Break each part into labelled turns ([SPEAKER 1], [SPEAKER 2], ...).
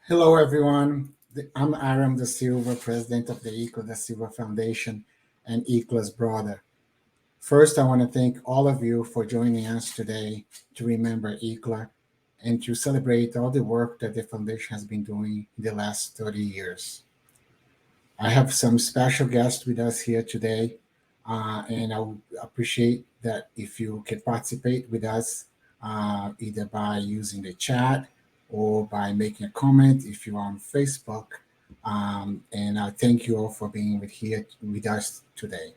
[SPEAKER 1] Hello, everyone. I'm Aram da Silva, president of the Icla da Silva Foundation and Icla's brother. First, I want to thank all of you for joining us today to remember Icla and to celebrate all the work that the foundation has been doing in the last 30 years. I have some special guests with us here today, and I would appreciate that if you can participate with us either by using the chat or by making a comment if you're on Facebook. And I thank you all for being here with us today.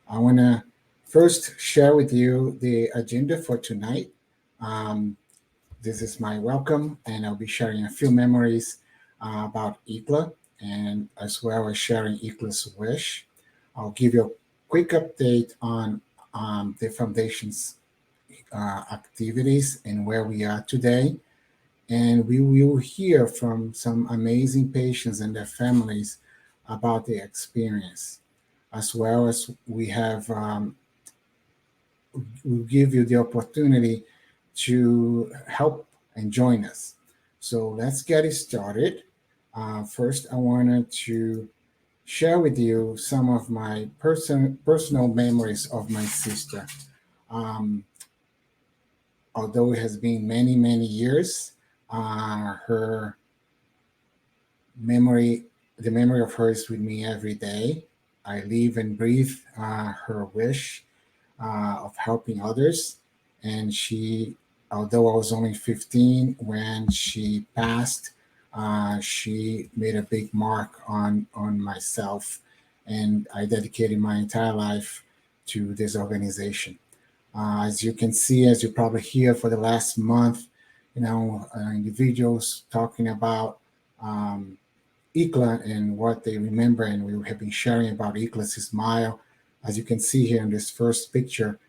[SPEAKER 1] I want to first share with you the agenda for tonight. Um, this is my welcome, and I'll be sharing a few memories about Icla and as well as sharing Icla's wish. I'll give you a quick update on the foundation's activities and where we are today. And we will hear from some amazing patients and their families about their experience, as well as we'll give you the opportunity to help and join us. So let's get it started. First, I wanted to share with you some of my personal memories of my sister. Um, Although it has been many, many years, her memory, the memory of her is with me every day. I live and breathe her wish of helping others. And she, although I was only 15 when she passed, she made a big mark on myself. And I dedicated my entire life to this organization. As you can see, as you probably hear for the last month, individuals talking about um, Icla and what they remember, and we have been sharing about Icla's smile. As you can see here in this first picture,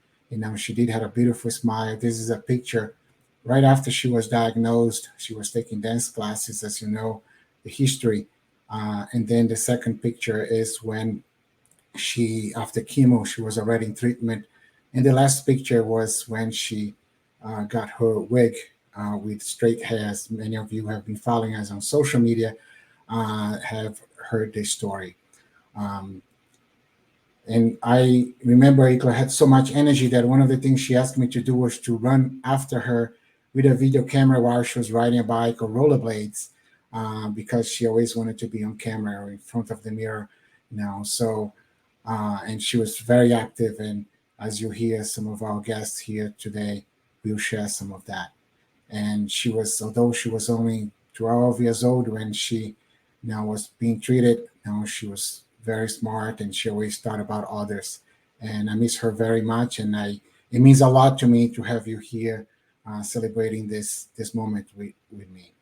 [SPEAKER 1] she did have a beautiful smile. This is a picture right after she was diagnosed. She was taking dance classes, as you know, the history. And then the second picture is when after chemo, she was already in treatment. And the last picture was when she got her wig with straight hairs. Many of you have been following us on social media, have heard this story. Um, and I remember Icla had so much energy that one of the things she asked me to do was to run after her with a video camera while she was riding a bike or rollerblades, because she always wanted to be on camera or in front of the mirror. So and she was very active. And as you hear, some of our guests here today will share some of that. And although she was only 12 years old when she was being treated, she was very smart and she always thought about others. And I miss her very much. And it means a lot to me to have you here celebrating this moment with me.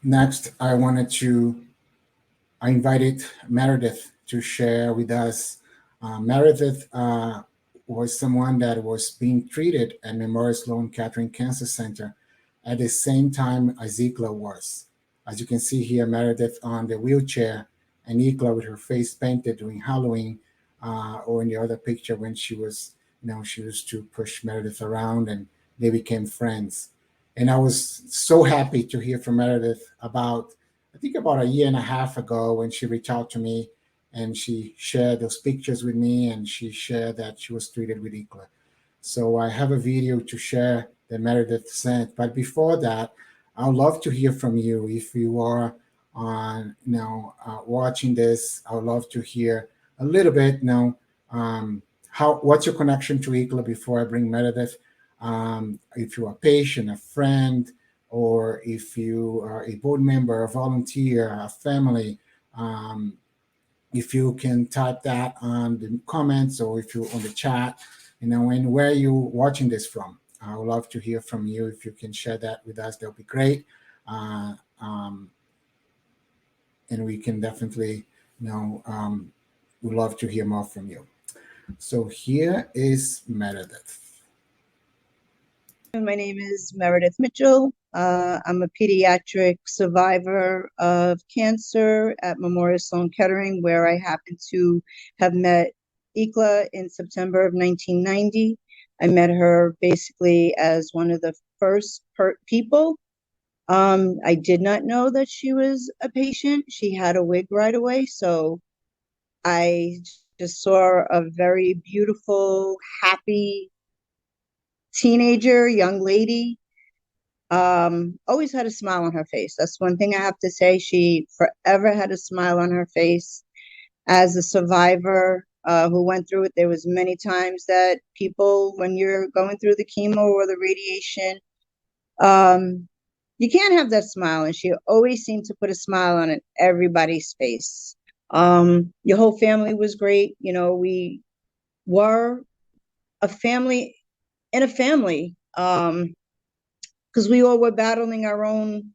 [SPEAKER 1] Next, I invited Meredith to share with us. Meredith was someone that was being treated at Memorial Sloan Kettering Cancer Center at the same time as Icla was. As you can see here, Meredith on the wheelchair and Icla with her face painted during Halloween, or in the other picture when she used to push Meredith around and they became friends. And I was so happy to hear from Meredith I think about a year and a half ago when she reached out to me and she shared those pictures with me and she shared that she was treated with Icla. So I have a video to share that Meredith sent. But before that, I would love to hear from you. If you are on, watching this, I would love to hear a little bit. What's your connection to Icla before I bring Meredith? If you're a patient, a friend, or if you are a board member, a volunteer, a family, if you can type that on the comments or if you're on the chat, and where you watching this from. I would love to hear from you. If you can share that with us, that'll be great. And we can definitely, we'd love to hear more from you. So here is Meredith.
[SPEAKER 2] My name is Meredith Mitchell. I'm a pediatric survivor of cancer at Memorial Sloan Kettering, where I happen to have met Icla in September of 1990. I met her basically as one of the first people. I did not know that she was a patient. She had a wig right away, so I just saw a very beautiful, happy teenager, young lady. Always had a smile on her face. That's one thing I have to say. She forever had a smile on her face. As a survivor who went through it, there was many times that people, when you're going through the chemo or the radiation, um, you can't have that smile. And she always seemed to put a smile on everybody's face. Your whole family was great. You know, we were a family in a family because we all were battling our own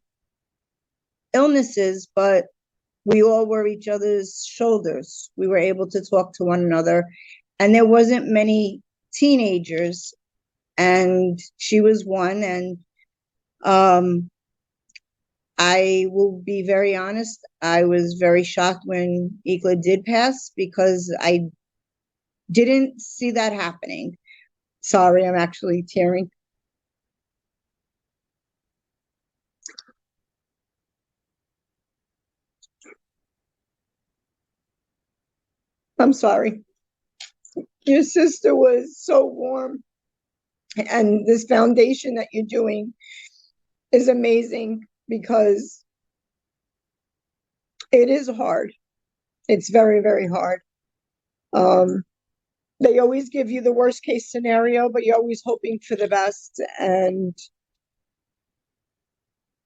[SPEAKER 2] illnesses, but we all were each other's shoulders. We were able to talk to one another, and there wasn't many teenagers, and she was one. And um, I will be very honest, I was very shocked when Icla did pass because I didn't see that happening. Sorry, I'm actually tearing. I'm sorry. Your sister was so warm, and this foundation that you're doing is amazing because it is hard. It's very, very hard. Um, they always give you the worst case scenario, but you're always hoping for the best. And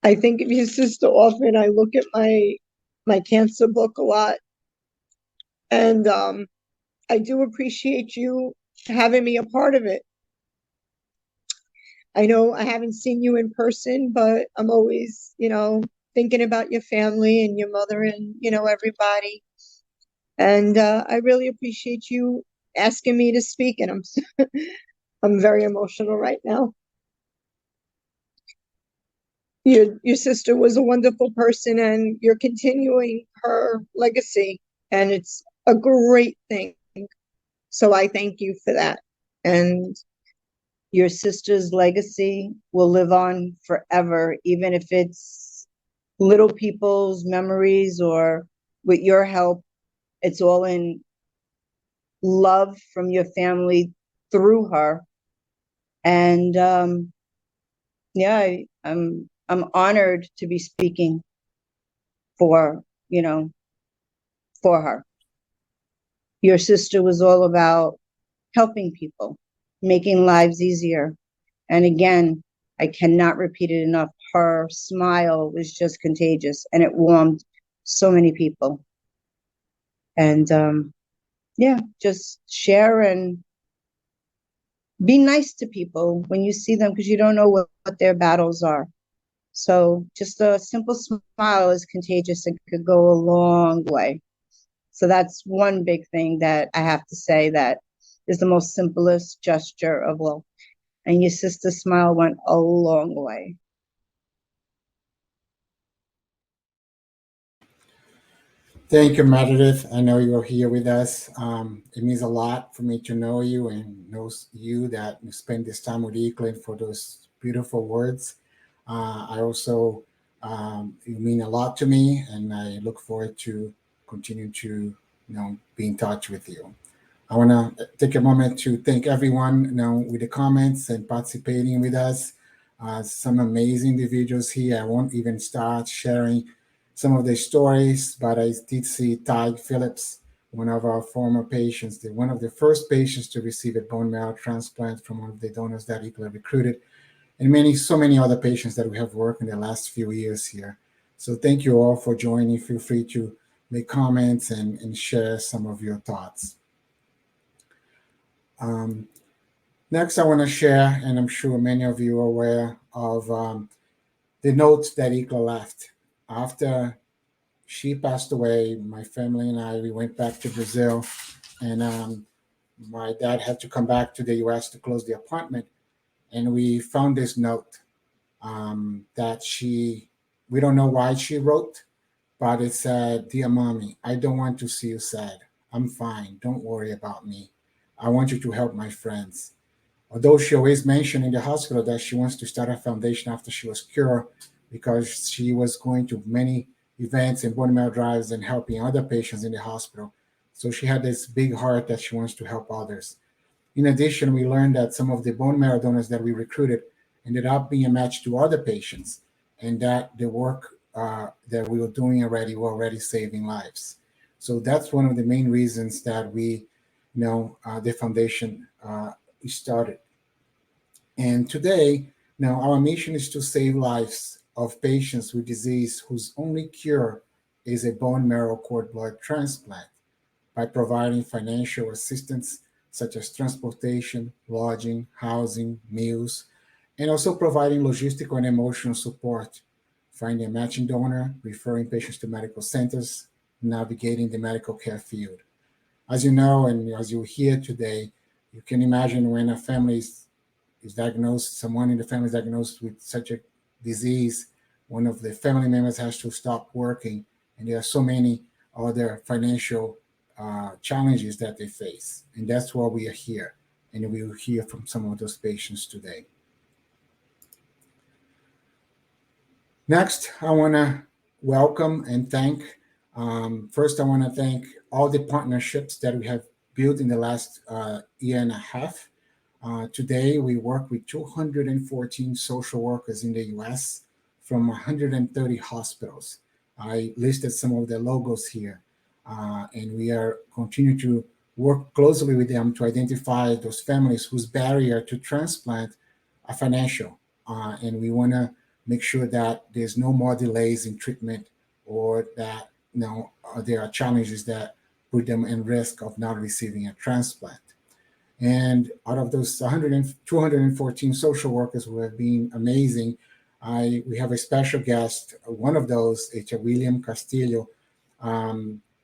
[SPEAKER 2] I think of your sister often. I look at my cancer book a lot, and I do appreciate you having me a part of it. I know I haven't seen you in person, but I'm always, thinking about your family and your mother and, everybody. And I really appreciate you asking me to speak, and I'm very emotional right now. Your sister was a wonderful person, and you're continuing her legacy, and it's a great thing. So I thank you for that. And your sister's legacy will live on forever, even if it's little people's memories or with your help. It's all in love from your family through her. And yeah, I'm honored to be speaking for, for her. Your sister was all about helping people, making lives easier. And again, I cannot repeat it enough. Her smile was just contagious, and it warmed so many people. And yeah, just share and be nice to people when you see them because you don't know what their battles are. So just a simple smile is contagious and could go a long way. So that's one big thing that I have to say that is the most simplest gesture of all. And your sister's smile went a long way.
[SPEAKER 1] Thank you, Meredith. I know you're here with us. It means a lot for me to know you and know you that you spend this time with Eclin for those beautiful words. I also, you mean a lot to me, and I look forward to continue to, be in touch with you. I want to take a moment to thank everyone, with the comments and participating with us. Some amazing individuals here. I won't even start sharing some of their stories, but I did see Ty Phillips, one of our former patients, one of the first patients to receive a bone marrow transplant from one of the donors that Icla recruited, and so many other patients that we have worked in the last few years here. So thank you all for joining. Feel free to make comments and share some of your thoughts. Um, Next, I want to share, and I'm sure many of you are aware of the notes that Icla left. After she passed away, my family and I, we went back to Brazil, and my dad had to come back to the US to close the appointment. And we found this note that we don't know why she wrote, but it said, "Dear mommy, I don't want to see you sad. I'm fine. Don't worry about me. I want you to help my friends. Although she always mentioned in the hospital that she wants to start a foundation after she was cured because she was going to many events and bone marrow drives and helping other patients in the hospital. So she had this big heart that she wants to help others. In addition, we learned that some of the bone marrow donors that we recruited ended up being a match to other patients, and that the work that we were doing already were already saving lives. So that's one of the main reasons that the foundation started. And today, now our mission is to save lives of patients with disease whose only cure is a bone marrow cord blood transplant by providing financial assistance such as transportation, lodging, housing, meals, and also providing logistical and emotional support, finding a matching donor, referring patients to medical centers, navigating the medical care field. As you know, and as you hear today, you can imagine when a family is diagnosed, someone in the family is diagnosed with such a disease, one of the family members has to stop working, and there are so many other financial challenges that they face. And that's why we are here. And we will hear from some of those patients today. Next, I want to welcome and thank. First, I want to thank all the partnerships that we have built in the last year and a half. Today, we work with 214 social workers in the US from 130 hospitals. I listed some of the logos here, and we are continuing to work closely with them to identify those families whose barrier to transplant are financial. And we want to make sure that there's no more delays in treatment or that there are challenges that put them in risk of not receiving a transplant. And out of those 214 social workers who have been amazing, we have a special guest. One of those is William Castillo.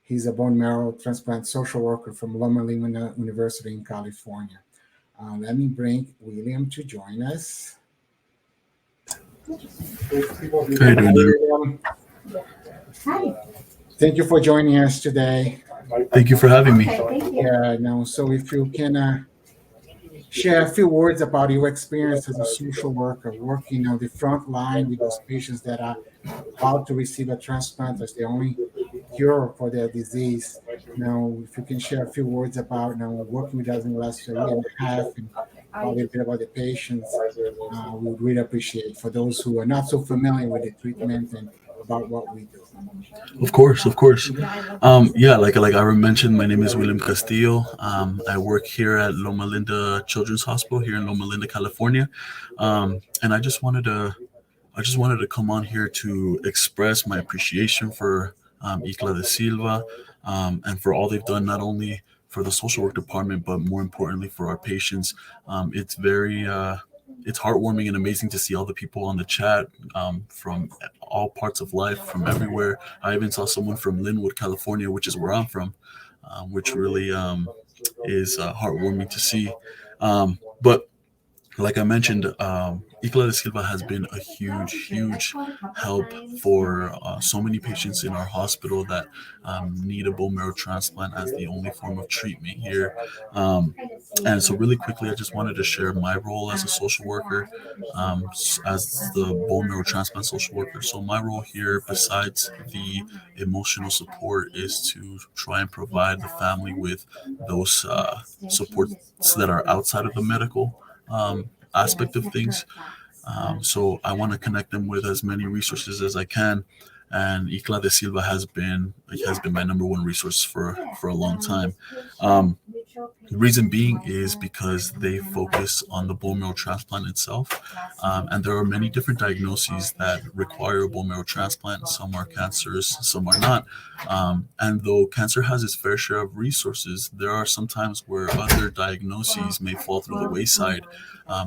[SPEAKER 1] He's a bone marrow transplant social worker from Loma Linda University in California. Let me bring William to join us.
[SPEAKER 3] How you doing there?
[SPEAKER 1] William, thank you for joining us today.
[SPEAKER 3] Thank you for having me.
[SPEAKER 1] Yeah, no. So if you can share a few words about your experience as a social worker, working on the front line with those patients that are about to receive a transplant as the only cure for their disease. Now, if you can share a few words about working with us in the last year and a half and a little bit about the patients, we would really appreciate for those who are not so familiar with the treatment and about what we do.
[SPEAKER 3] Of course, of course. Yeah, like I mentioned, my name is William Castillo. I work here at Loma Linda Children's Hospital here in Loma Linda, California. And I just wanted to come on here to express my appreciation for Icla de Silva, and for all they've done, not only for the social work department, but more importantly for our patients. It's heartwarming and amazing to see all the people on the chat, from all parts of life, from everywhere. I even saw someone from Linwood, California, which is where I'm from, which really is heartwarming to see. But like I mentioned, Icla de Silva has been a huge, huge help for so many patients in our hospital that need a bone marrow transplant as the only form of treatment here. And so, really quickly, I just wanted to share my role as a social worker, as the bone marrow transplant social worker. So, my role here, besides the emotional support, is to try and provide the family with those supports that are outside of the medical aspect of things. So I want to connect them with as many resources as I can. And Icla de Silva has been my number one resource for a long time. Um, the reason being is because they focus on the bone marrow transplant itself, and there are many different diagnoses that require a bone marrow transplant. Some are cancers, some are not. And though cancer has its fair share of resources, there are some times where other diagnoses may fall through the wayside.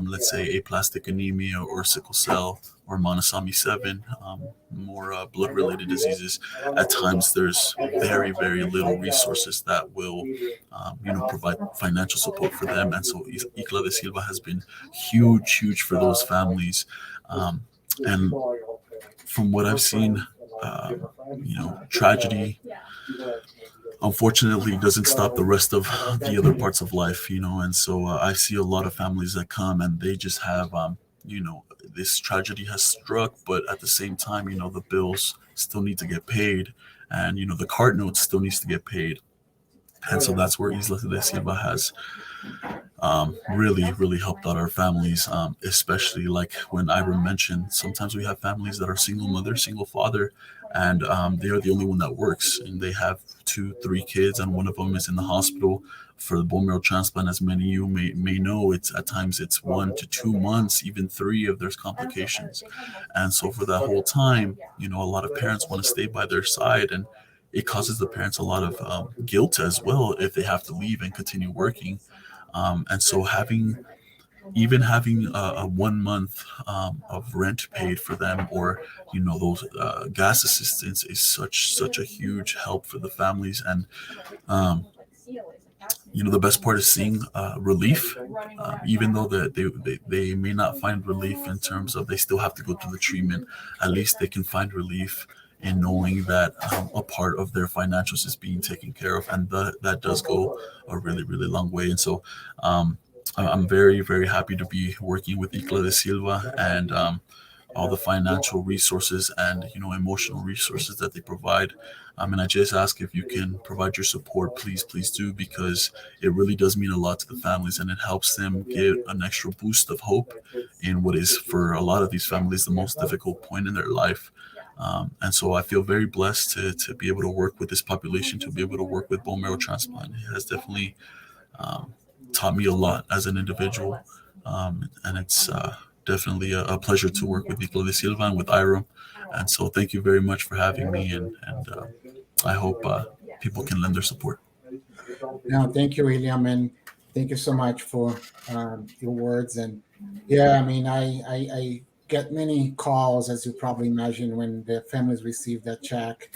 [SPEAKER 3] Let's say aplastic anemia or sickle cell or monosomy 7, more blood-related diseases. At times, there's very, very little resources that will, provide financial support for them. And so Icla de Silva has been huge, huge for those families. And from what I've seen, tragedy unfortunately doesn't stop the rest of the other parts of life, and so I see a lot of families that come and they just have this tragedy has struck, but at the same time, the bills still need to get paid, and the card notes still needs to get paid. And so that's where Isla de Silva has really, really helped out our families, especially like when Ira mentioned, sometimes we have families that are single mother, single father, and they are the only one that works, and they have two, three kids, and one of them is in the hospital for the bone marrow transplant. As many of you may know, it's at times it's 1 to 2 months, even three if there's complications. And so for that whole time, a lot of parents want to stay by their side, and it causes the parents a lot of guilt as well if they have to leave and continue working. And so having a 1 month of rent paid for them, or those gas assistance, is such a huge help for the families. And um, the best part is seeing relief, even though they may not find relief in terms of they still have to go through the treatment. At least they can find relief in knowing that a part of their financials is being taken care of, and that does go a really, really long way. And so I'm very, very happy to be working with Icla de Silva, and all the financial resources and emotional resources that they provide. And I just ask if you can provide your support, please do, because it really does mean a lot to the families, and it helps them get an extra boost of hope in what is for a lot of these families the most difficult point in their life. And so I feel very blessed to be able to work with this population, to be able to work with bone marrow transplant. It has definitely um, taught me a lot as an individual, and it's definitely a pleasure to work with Nicolo de Silva and with Ira. And so thank you very much for having me, and I hope people can lend their support.
[SPEAKER 1] No, thank you, William, and thank you so much for your words. And yeah, I mean, I get many calls, as you probably imagine, when the families receive that check,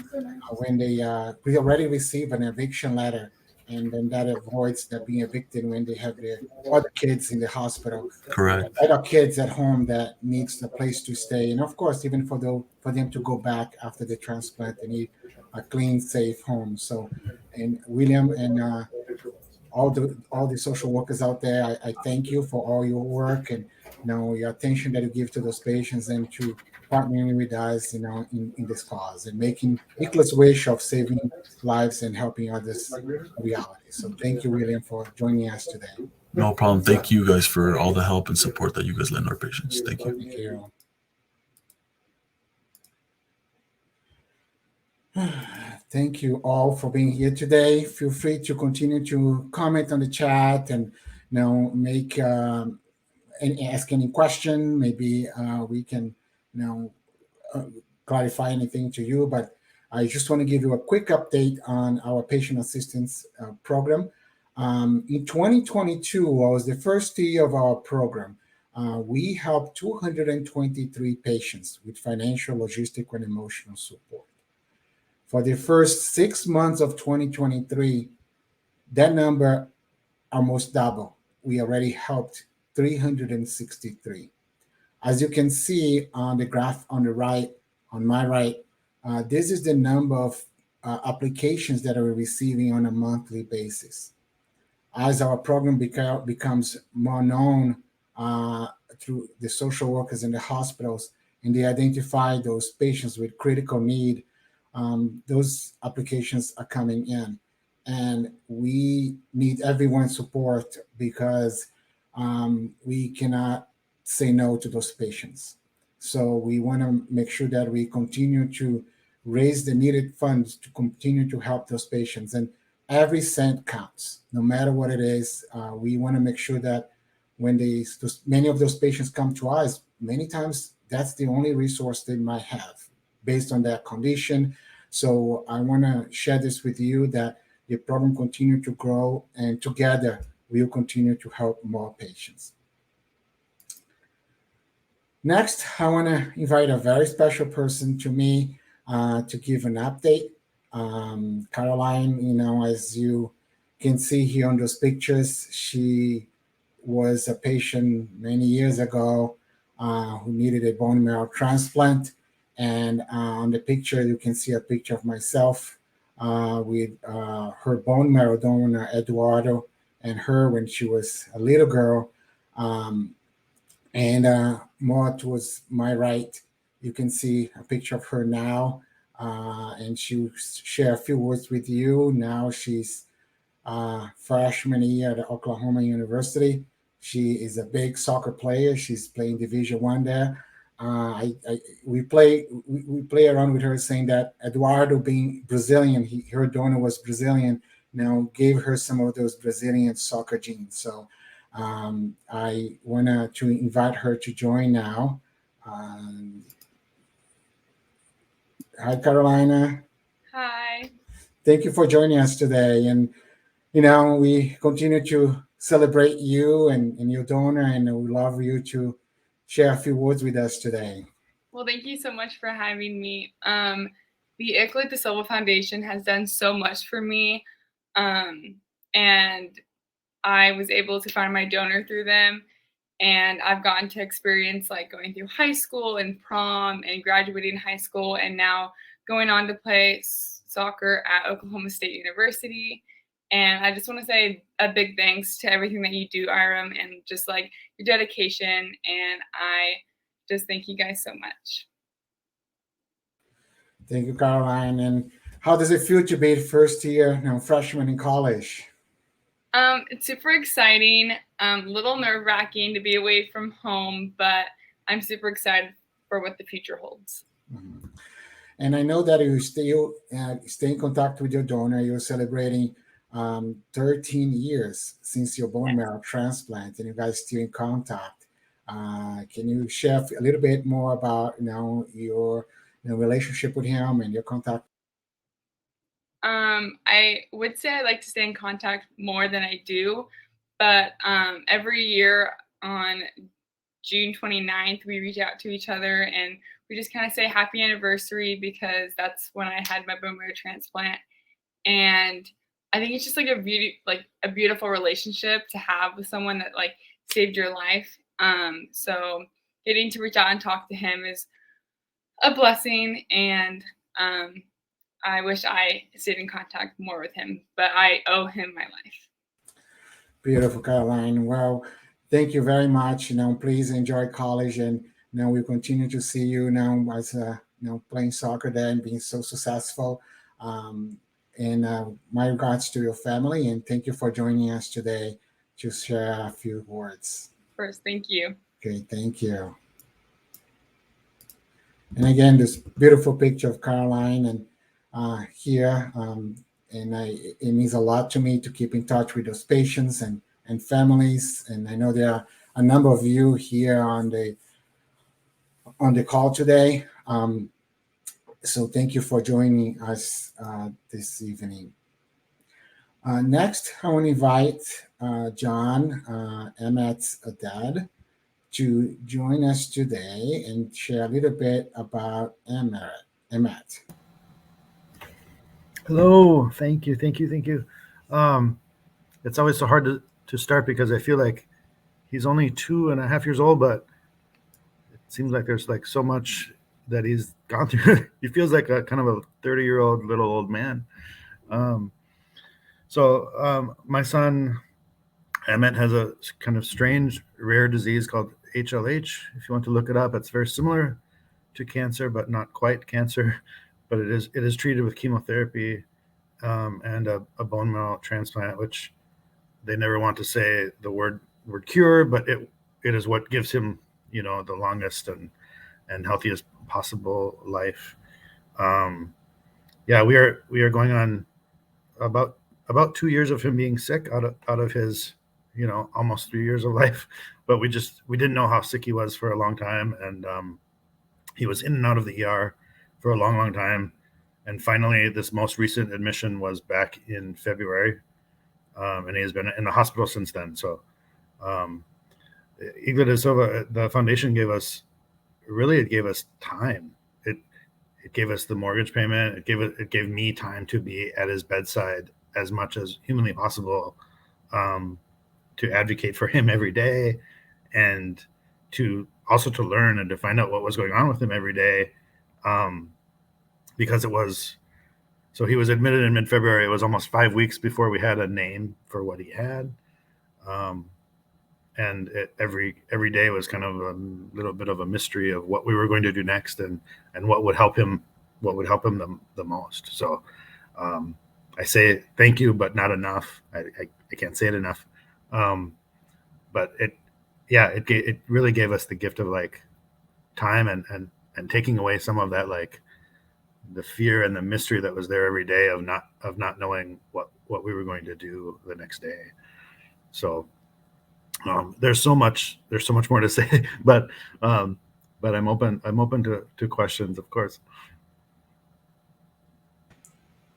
[SPEAKER 1] when we already receive an eviction letter, and then that avoids that being evicted when they have their other kids in the hospital,
[SPEAKER 3] Correct.
[SPEAKER 1] other kids at home that needs a place to stay, and of course, even for them to go back after the transplant, they need a clean, safe home. So, and William and all the social workers out there, I thank you for all your work and your attention that you give to those patients, and to partnering with us, in this cause and making Icla's wish of saving lives and helping others a reality. So thank you, William, for joining us today.
[SPEAKER 3] No problem. Thank you guys for all the help and support that you guys lend our patients. Thank you.
[SPEAKER 1] Thank you. Thank you all for being here today. Feel free to continue to comment on the chat, and make and ask any question. Maybe we can you know uh, clarify anything to you. But I just want to give you a quick update on our patient assistance program. In 2022 was the first year of our program. We helped 223 patients with financial, logistical, and emotional support. For the first 6 months of 2023, that number almost double. We already helped 363. As you can see on the graph on the right, on my right, this is the number of applications that are receiving on a monthly basis. As our program becomes more known through the social workers in the hospitals, and they identify those patients with critical need, those applications are coming in. And we need everyone's support, because we cannot say no to those patients. So we want to make sure that we continue to raise the needed funds to continue to help those patients. And every cent counts, no matter what it is. We want to make sure that when many of those patients come to us, many times that's the only resource they might have based on their condition. So I want to share this with you, that the program continue to grow, and together we will continue to help more patients. Next, I want to invite a very special person to me to give an update. Caroline, as you can see here on those pictures, she was a patient many years ago who needed a bone marrow transplant. And on the picture, you can see a picture of myself with her bone marrow donor, Eduardo, and her when she was a little girl. Um, and more towards my right, you can see a picture of her now. And she'll share a few words with you. Now she's freshman year at Oklahoma University. She is a big soccer player. She's playing Division One there. We play around with her, saying that Eduardo, being Brazilian, her donor was Brazilian. Gave her some of those Brazilian soccer genes. So I want to invite her to join now. Um, Hi, Carolina.
[SPEAKER 4] Hi.
[SPEAKER 1] Thank you for joining us today. And we continue to celebrate you and your donor, and we love you to share a few words with us today.
[SPEAKER 4] Well, thank you so much for having me. The Icla De Silva Foundation has done so much for me, and I was able to find my donor through them. And I've gotten to experience like going through high school and prom and graduating high school, and now going on to play soccer at Oklahoma State University. And I just want to say a big thanks to everything that you do, Iram, and just like your dedication. And I just thank you guys so much.
[SPEAKER 1] Thank you, Caroline. And how does it feel to be first year freshman in college?
[SPEAKER 4] It's super exciting. A little nerve wracking to be away from home, but I'm super excited for what the future holds.
[SPEAKER 1] Mm-hmm. And I know that you still stay in contact with your donor. You're celebrating 13 years since your bone marrow transplant, and you guys still in contact. Can you share a little bit more about your relationship with him and your contact?
[SPEAKER 4] I would say I like to stay in contact more than I do, but every year on June 29th, we reach out to each other and we just kind of say happy anniversary, because that's when I had my bone marrow transplant. And I think it's just like a beautiful relationship to have with someone that like saved your life. So getting to reach out and talk to him is a blessing, and I wish I stayed in contact more with him, but I owe him my life.
[SPEAKER 1] Beautiful, Caroline. Well, thank you very much. Please enjoy college, and we'll continue to see you as playing soccer there and being so successful. And my regards to your family, and thank you for joining us today to share a few words.
[SPEAKER 4] First, thank you.
[SPEAKER 1] Okay, thank you. And again, this beautiful picture of Caroline and here, it means a lot to me to keep in touch with those patients and families. And I know there are a number of you here on the call today. So thank you for joining us this evening. Next, I want to invite John, Emmett's dad, to join us today and share a little bit about Emmett.
[SPEAKER 5] Hello, thank you. It's always so hard to start because I feel like he's only 2.5 years old, but it seems like there's like so much that he's gone through. He feels like a kind of a 30-year-old little old man. My son Emmett has a kind of strange rare disease called HLH. If you want to look it up, it's very similar to cancer, but not quite cancer. But it is treated with chemotherapy and a bone marrow transplant, which they never want to say the word cure, but it is what gives him the longest and healthiest possible life. We are going on about 2 years of him being sick out of his almost 3 years of life, but we didn't know how sick he was for a long time, and he was in and out of the ER for a long time. And finally, this most recent admission was back in February, and he has been in the hospital since then. So, Icla De Silva, the foundation gave us time. It gave us the mortgage payment. It gave me time to be at his bedside as much as humanly possible, to advocate for him every day, and to learn and to find out what was going on with him every day. Because it was So he was admitted in mid-February. It was almost 5 weeks before we had a name for what he had. And every day was kind of a little bit of a mystery of what we were going to do next, and what would help him the most. So I say thank you, but not enough. I can't say it enough. But it really gave us the gift of like time and taking away some of that, like the fear and the mystery that was there every day of not knowing what we were going to do the next day. So there's so much more to say, but I'm open to questions, of course.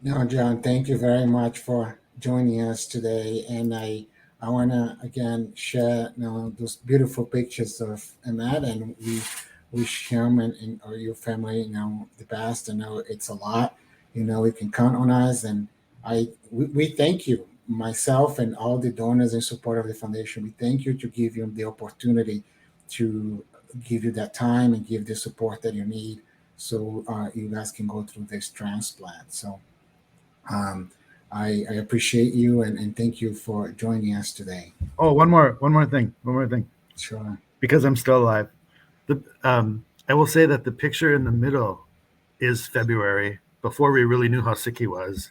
[SPEAKER 1] No, John, thank you very much for joining us today. And I want to again share those beautiful pictures of Ahmed, and we wish him and or your family the best. I know it's a lot. You can count on us, and we thank you, myself and all the donors and support of the foundation. We thank you to give you the opportunity to give you that time and give the support that you need, so you guys can go through this transplant. So um, I appreciate you and thank you for joining us today.
[SPEAKER 5] Oh, one more thing.
[SPEAKER 1] Sure.
[SPEAKER 5] Because I'm still alive. I will say that the picture in the middle is February, before we really knew how sick he was.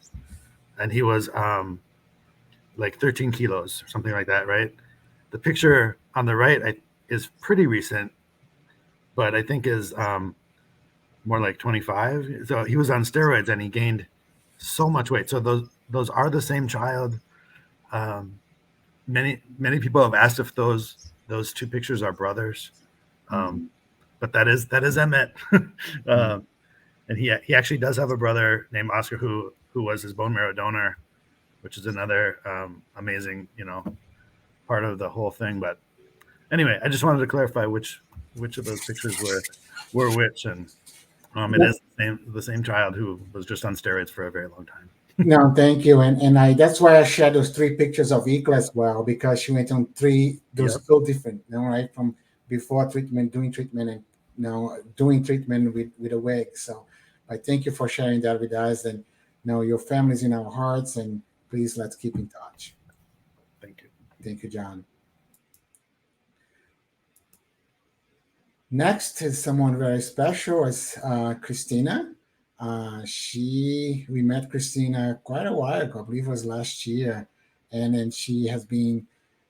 [SPEAKER 5] And he was like 13 kilos or something like that, right? The picture on the right is pretty recent, but I think is more like 25. So he was on steroids and he gained so much weight. So those are the same child. Many people have asked if those two pictures are brothers, but that is Emmett. And he actually does have a brother named Oscar who was his bone marrow donor, which is another amazing part of the whole thing. But anyway, I just wanted to clarify which of those pictures were which, and it is the same child who was just on steroids for a very long time.
[SPEAKER 1] No, thank you, and that's why I shared those 3 pictures of Icla as well, because she went on 3. Those are so different, right? From before treatment, doing treatment, and doing treatment with a wig. So I thank you for sharing that with us, and your family's in our hearts, and please let's keep in touch. Thank you, John. Next is someone very special, is Christina. We met Christina quite a while ago, I believe it was last year, and then she has been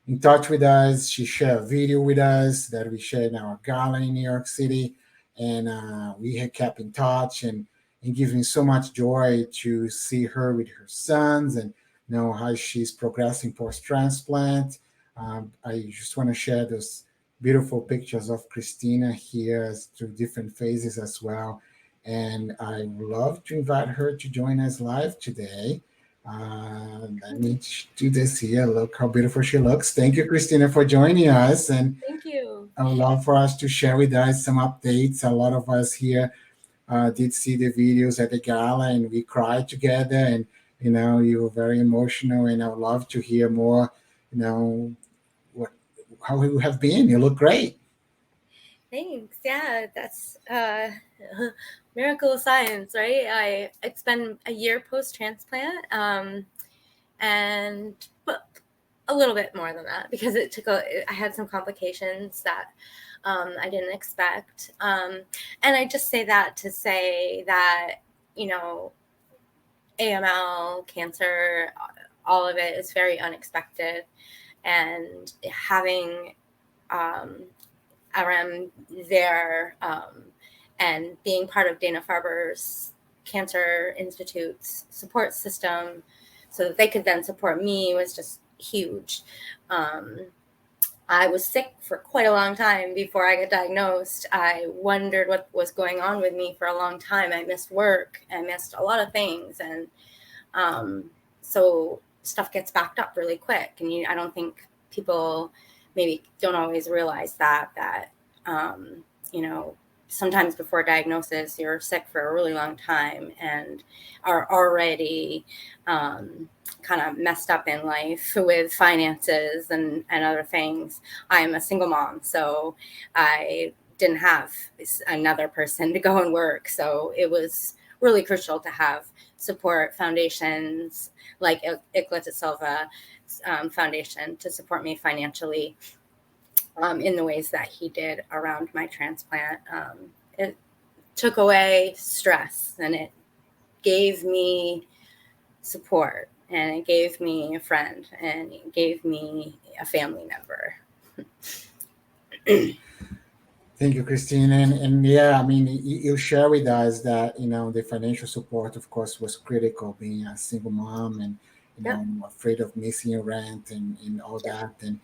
[SPEAKER 1] in touch with us. She shared a video with us that we shared in our gala in New York City, and we had kept in touch, and giving so much joy to see her with her sons, and know how she's progressing post transplant. I just want to share those beautiful pictures of Christina here through different phases as well. And I would love to invite her to join us live today. Let me do this here. Look how beautiful she looks. Thank you, Christina, for joining us. And
[SPEAKER 6] thank you.
[SPEAKER 1] I would love for us to share with us some updates. A lot of us here did see the videos at the gala, and we cried together. And you were very emotional. And I would love to hear more. How you have been. You look great.
[SPEAKER 6] Thanks. Yeah, that's miracle of science, right? It's been a year post-transplant, and but a little bit more than that, because I had some complications that I didn't expect. And I just say that to say that, AML, cancer, all of it is very unexpected. And having RM there and being part of Dana-Farber's Cancer Institute's support system so that they could then support me was just huge. I was sick for quite a long time before I got diagnosed. I wondered what was going on with me for a long time. I missed work. I missed a lot of things. And so stuff gets backed up really quick. And I don't think people maybe don't always realize that sometimes before diagnosis, you're sick for a really long time and are already kind of messed up in life with finances and other things. I'm a single mom, so I didn't have another person to go and work. So it was really crucial to have support foundations like Icla Silva Foundation to support me financially in the ways that he did around my transplant. It took away stress, and it gave me support, and it gave me a friend, and it gave me a family member.
[SPEAKER 1] Thank you, Christine. And yeah, I mean, you share with us that, the financial support, of course, was critical, being a single mom and,
[SPEAKER 6] Yep.
[SPEAKER 1] afraid of missing your rent and all that. And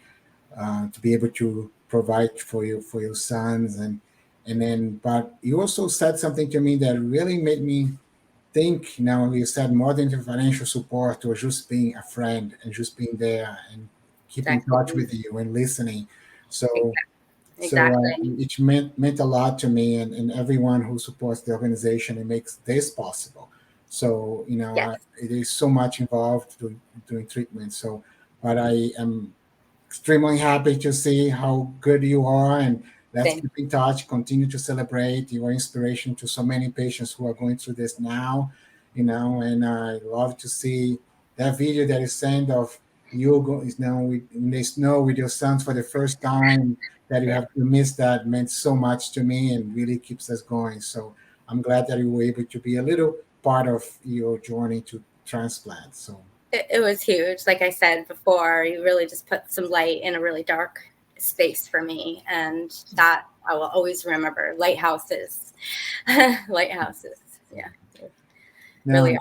[SPEAKER 1] to be able to provide for your sons. And then, but you also said something to me that really made me think, you said more than the financial support or just being a friend and just being there and keeping in touch with you and listening. So,
[SPEAKER 6] Exactly.
[SPEAKER 1] it meant a lot to me and everyone who supports the organization and makes this possible. So,
[SPEAKER 6] Yes.
[SPEAKER 1] it is so much involved doing treatment. So, but I am extremely happy to see how good you are, and let's
[SPEAKER 6] Same.
[SPEAKER 1] keep in touch, continue to celebrate your inspiration to so many patients who are going through this now, and I love to see that video that you sent of you in the snow with your sons for the first time, that
[SPEAKER 6] Yeah.
[SPEAKER 1] you missed. That meant so much to me and really keeps us going. So I'm glad that you were able to be a little part of your journey to transplant. So
[SPEAKER 6] It was huge. Like I said before, you really just put some light in a really dark space for me. And that I will always remember. Lighthouses. Lighthouses. Yeah.
[SPEAKER 1] now,
[SPEAKER 6] Really.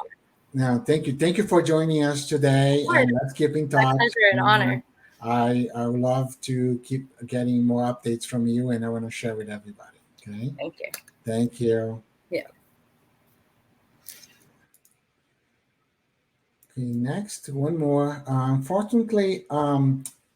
[SPEAKER 1] thank you for joining us today,
[SPEAKER 6] Hard.
[SPEAKER 1] and let's keep in
[SPEAKER 6] My
[SPEAKER 1] touch.
[SPEAKER 6] pleasure and honor.
[SPEAKER 1] I would love to keep getting more updates from you, and I want to share with everybody. Okay,
[SPEAKER 6] Thank you.
[SPEAKER 1] thank you.
[SPEAKER 6] Yeah.
[SPEAKER 1] Okay, next, one more. Unfortunately,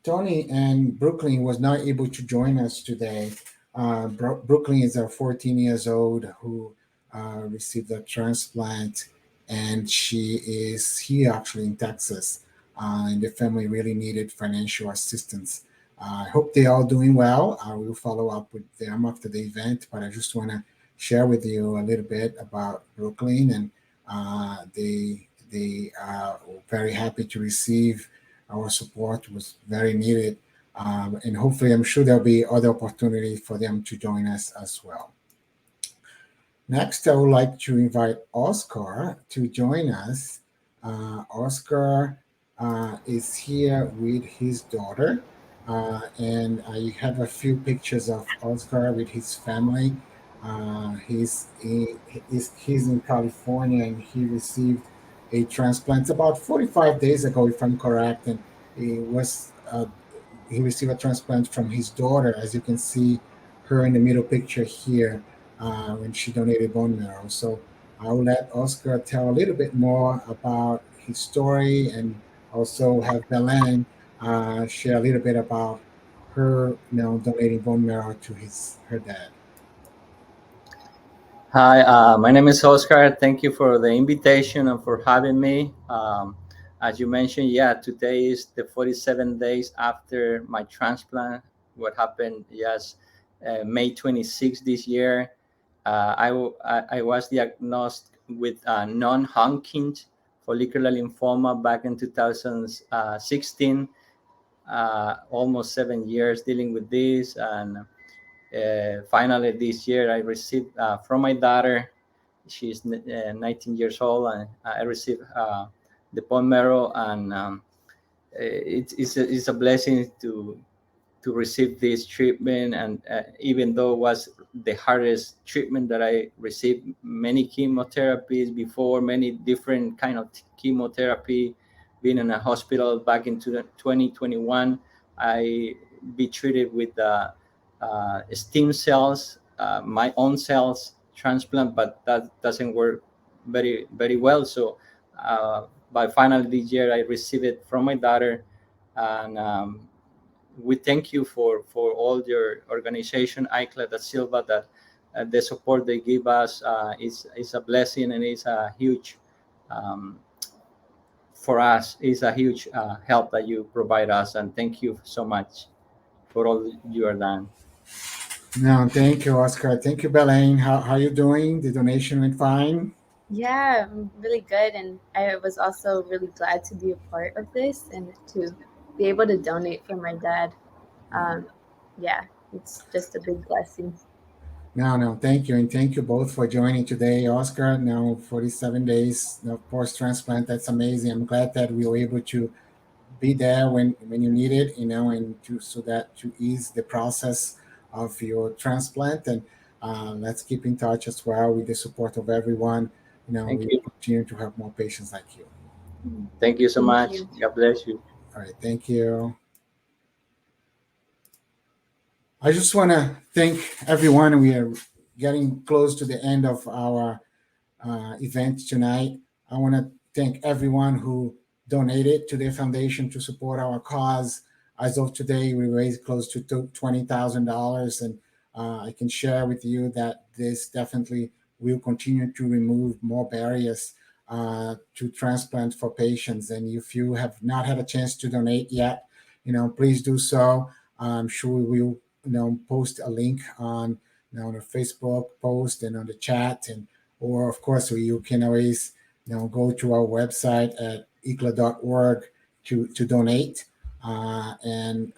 [SPEAKER 1] Tony and Brooklyn was not able to join us today. Brooklyn is a 14 years old who received a transplant, and she is here actually in Texas. And the family really needed financial assistance. I hope they are doing well. I will follow up with them after the event, but I just want to share with you a little bit about Brooklyn and they are very happy to receive our support. It was very needed. And hopefully, I'm sure there'll be other opportunity for them to join us as well. Next, I would like to invite Oscar to join us. Oscar is here with his daughter, and I have a few pictures of Oscar with his family. He's in California, and he received a transplant about 45 days ago, if I'm correct, and he received a transplant from his daughter, as you can see her in the middle picture here, when she donated bone marrow. So I'll let Oscar tell a little bit more about his story, and also have Belen share a little bit about her, donating bone marrow to her dad.
[SPEAKER 7] Hi, my name is Oscar. Thank you for the invitation and for having me. As you mentioned, yeah, today is the 47 days after my transplant. What happened? Yes, May 26 this year. I was diagnosed with non-Hodgkin follicular lymphoma back in 2016. Almost 7 years dealing with this, and finally this year I received from my daughter. She's 19 years old, and I received the bone marrow, and it's a blessing to receive this treatment. And even though it was the hardest treatment that I received, many chemotherapies before, many different kind of chemotherapy, being in a hospital back in 2021, I be treated with stem cells, my own cells transplant, but that doesn't work very well. So by finally this year, I received it from my daughter, and we thank you for all your organization, Icla da Silva, that the support they give us is a blessing, and it's a huge um, for us. Is a huge help that you provide us, and thank you so much for all you are done.
[SPEAKER 1] No, thank you, Oscar. Thank you, Belen. How you doing? The donation went fine.
[SPEAKER 8] Yeah, I'm really good. And I was also really glad to be a part of this and to be able to donate for my dad. Um, yeah, it's just a big blessing.
[SPEAKER 1] No, no, thank you. And thank you both for joining today. Oscar, now 47 days of post transplant. That's amazing. I'm glad that we were able to be there when you need it, and to so that to ease the process of your transplant. And let's keep in touch as well with the support of everyone.
[SPEAKER 7] Thank
[SPEAKER 1] We
[SPEAKER 7] you.
[SPEAKER 1] continue to have more patients like you.
[SPEAKER 7] Thank you so
[SPEAKER 8] Thank
[SPEAKER 7] much.
[SPEAKER 8] you.
[SPEAKER 7] God bless you.
[SPEAKER 1] All right, thank you. I just want to thank everyone. We are getting close to the end of our event tonight. I want to thank everyone who donated to the foundation to support our cause. As of today, we raised close to $20,000, and I can share with you that this definitely will continue to remove more barriers to transplant for patients. And if you have not had a chance to donate yet, please do so. I'm sure we will, post a link on, the Facebook post and on the chat, and or of course you can always go to our website at icla.org to donate. And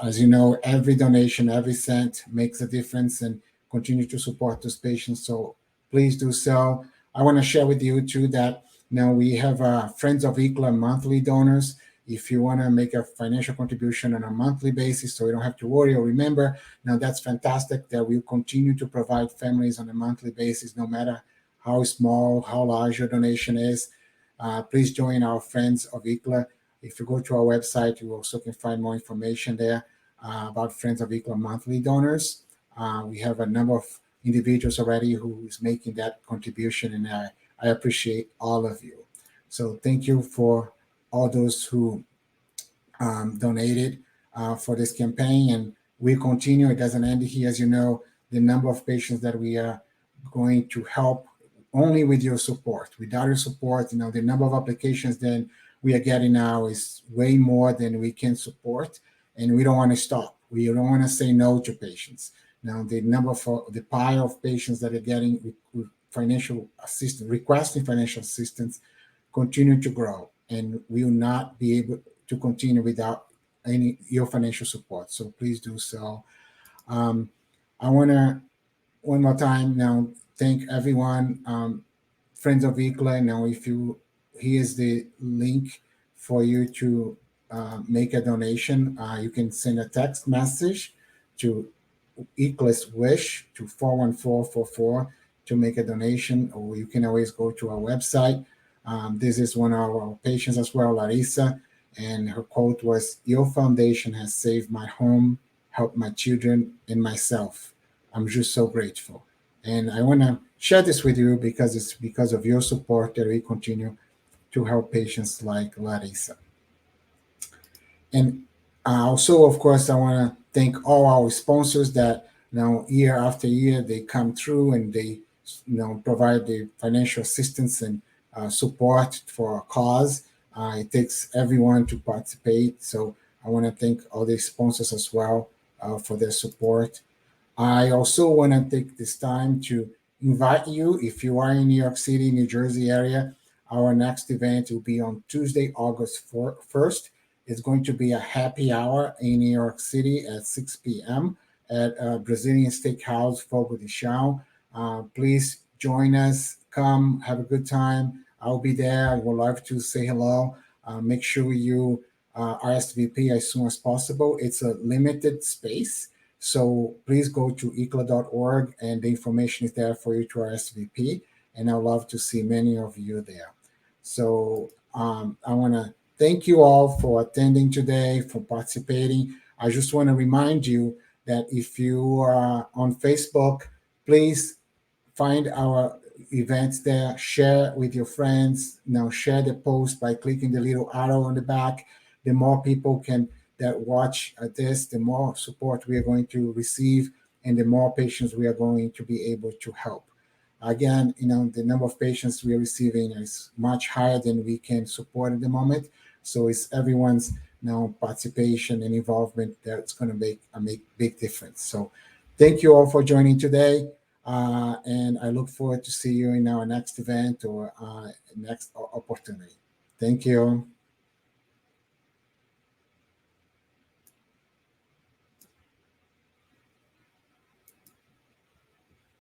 [SPEAKER 1] as you know, every donation, every cent makes a difference, and continue to support those patients. So please do so. I want to share with you too that now we have Friends of Icla monthly donors. If you want to make a financial contribution on a monthly basis, so you don't have to worry or remember, now that's fantastic that we'll continue to provide families on a monthly basis, no matter how small, how large your donation is. Please join our Friends of Icla. If you go to our website, you also can find more information there about Friends of Icla monthly donors. We have a number of individuals already who is making that contribution, and I appreciate all of you. So thank you for all those who donated for this campaign, and we continue. It doesn't end here, as you know. The number of patients that we are going to help only with your support. Without your support, the number of applications that we are getting now is way more than we can support, and we don't want to stop. We don't want to say no to patients. Now, the number for the pile of patients that are getting financial assistance, requesting financial assistance, continue to grow, and we will not be able to continue without any your financial support. So please do so. I want to one more time now thank everyone. Friends of Icla. Now, if you here's the link for you to make a donation. You can send a text message to Eclipse Wish to 41444 to make a donation, or you can always go to our website. This is one of our patients as well, Larissa, and her quote was, "Your foundation has saved my home, helped my children, and myself. I'm just so grateful." And I want to share this with you because it's because of your support that we continue to help patients like Larissa. And also, of course, I want to thank all our sponsors that year after year they come through and they provide the financial assistance and support for our cause. It takes everyone to participate, so I want to thank all the sponsors as well for their support. I also want to take this time to invite you, if you are in New York City, New Jersey area, our next event will be on Tuesday, August 1st. It's going to be a happy hour in New York City at 6 p.m. at Brazilian Steakhouse, Fogo de Chão. Please join us. Come, have a good time. I'll be there. I would love to say hello. Make sure you RSVP as soon as possible. It's a limited space. So please go to icla.org, and the information is there for you to RSVP. And I'd love to see many of you there. So I want to thank you all for attending today, for participating. I just want to remind you that if you are on Facebook, please find our events there, share with your friends. Now share the post by clicking the little arrow on the back. The more people can that watch this, the more support we are going to receive, and the more patients we are going to be able to help. Again, the number of patients we are receiving is much higher than we can support at the moment. So it's everyone's participation and involvement that's going to make a big difference. So thank you all for joining today. And I look forward to see you in our next event or next opportunity. Thank you.